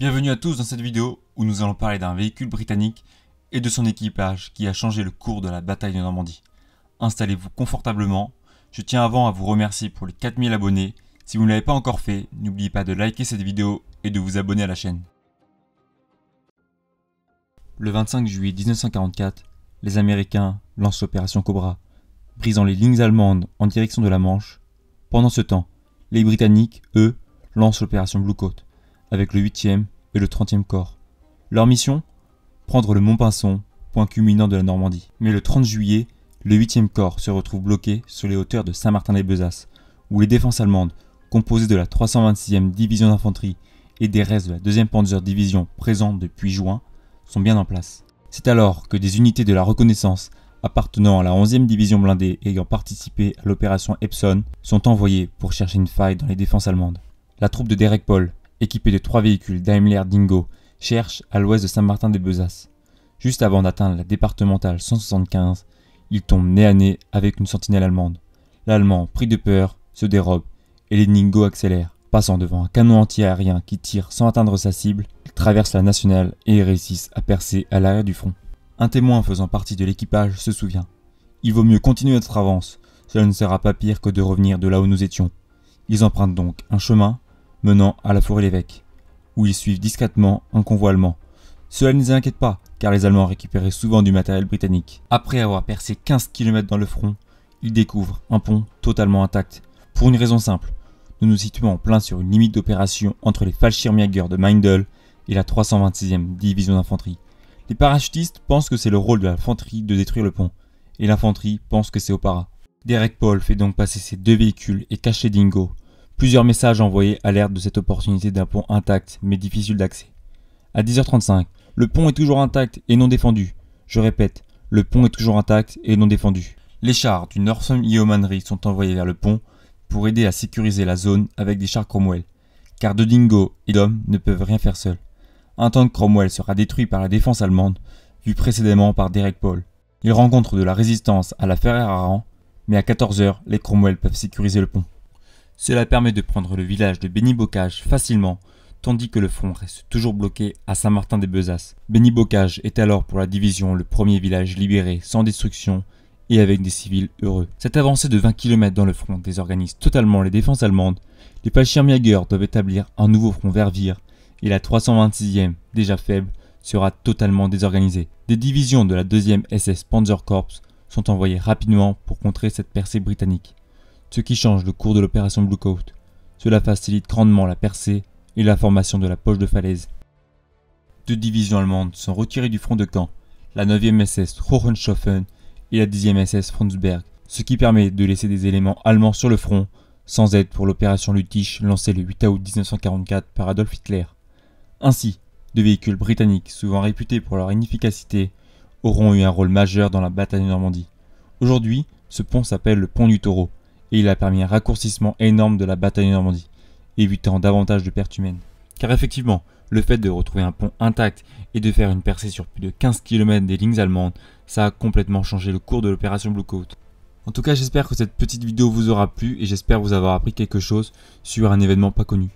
Bienvenue à tous dans cette vidéo où nous allons parler d'un véhicule britannique et de son équipage qui a changé le cours de la bataille de Normandie. Installez-vous confortablement. Je tiens avant à vous remercier pour les 4000 abonnés. Si vous ne l'avez pas encore fait, n'oubliez pas de liker cette vidéo et de vous abonner à la chaîne. Le 25 juillet 1944, les Américains lancent l'opération Cobra, brisant les lignes allemandes en direction de la Manche. Pendant ce temps, les Britanniques, eux, lancent l'opération Blue Coat, avec le 8e et le 30e corps. Leur mission ? Prendre le Mont-Pinçon, point culminant de la Normandie. Mais le 30 juillet, le 8e corps se retrouve bloqué sur les hauteurs de Saint-Martin-des-Bezasses, où les défenses allemandes, composées de la 326e division d'infanterie et des restes de la 2e Panzer Division présente depuis juin, sont bien en place. C'est alors que des unités de la reconnaissance appartenant à la 11e division blindée ayant participé à l'opération Epson sont envoyées pour chercher une faille dans les défenses allemandes. La troupe de Derek Paul, équipée de 3 véhicules Daimler Dingo, cherche à l'ouest de Saint-Martin-des-Bezasses. Juste avant d'atteindre la départementale 175, il tombe nez à nez avec une sentinelle allemande. L'Allemand, pris de peur, se dérobe et les Dingo accélèrent. Passant devant un canon anti-aérien qui tire sans atteindre sa cible, ils traversent la nationale et réussissent à percer à l'arrière du front. Un témoin faisant partie de l'équipage se souvient. Il vaut mieux continuer notre avance, cela ne sera pas pire que de revenir de là où nous étions. Ils empruntent donc un chemin menant à la Forêt-l'Évêque, où ils suivent discrètement un convoi allemand. Cela ne les inquiète pas, car les Allemands récupéraient souvent du matériel britannique. Après avoir percé 15 km dans le front, ils découvrent un pont totalement intact. Pour une raison simple, nous nous situons en plein sur une limite d'opération entre les Fallschirmjäger de Meindl et la 326e division d'infanterie. Les parachutistes pensent que c'est le rôle de l'infanterie de détruire le pont, et l'infanterie pense que c'est au para. Derek Paul fait donc passer ses 2 véhicules et cache les Dingo. Plusieurs messages envoyés alertent de cette opportunité d'un pont intact mais difficile d'accès. À 10h35, le pont est toujours intact et non défendu. Je répète, le pont est toujours intact et non défendu. Les chars du Northern Yeomanry sont envoyés vers le pont pour aider à sécuriser la zone avec des chars Cromwell, car de Dingo et d'hommes ne peuvent rien faire seuls. Un tank Cromwell sera détruit par la défense allemande, vu précédemment par Derek Paul. Il rencontre de la résistance à la Ferrer-Aran, mais à 14h, les Cromwell peuvent sécuriser le pont. Cela permet de prendre le village de Béni-Bocage facilement, tandis que le front reste toujours bloqué à Saint-Martin-des-Bezasses. Béni-Bocage est alors pour la division le premier village libéré sans destruction et avec des civils heureux. Cette avancée de 20 km dans le front désorganise totalement les défenses allemandes. Les Fallschirmjäger doivent établir un nouveau front vers Vire et la 326e, déjà faible, sera totalement désorganisée. Des divisions de la 2e SS Panzer Corps sont envoyées rapidement pour contrer cette percée britannique, ce qui change le cours de l'opération Blue Coat. Cela facilite grandement la percée et la formation de la poche de falaise. 2 divisions allemandes sont retirées du front de Caen, la 9e SS Hohenstaufen et la 10e SS Frundsberg, ce qui permet de laisser des éléments allemands sur le front, sans aide pour l'opération Lüttich lancée le 8 août 1944 par Adolf Hitler. Ainsi, 2 véhicules britanniques, souvent réputés pour leur inefficacité, auront eu un rôle majeur dans la bataille de Normandie. Aujourd'hui, ce pont s'appelle le pont du Taureau, et il a permis un raccourcissement énorme de la bataille de Normandie, évitant davantage de pertes humaines. Car effectivement, le fait de retrouver un pont intact et de faire une percée sur plus de 15 km des lignes allemandes, ça a complètement changé le cours de l'opération Blue Coat. En tout cas, j'espère que cette petite vidéo vous aura plu et j'espère vous avoir appris quelque chose sur un événement pas connu.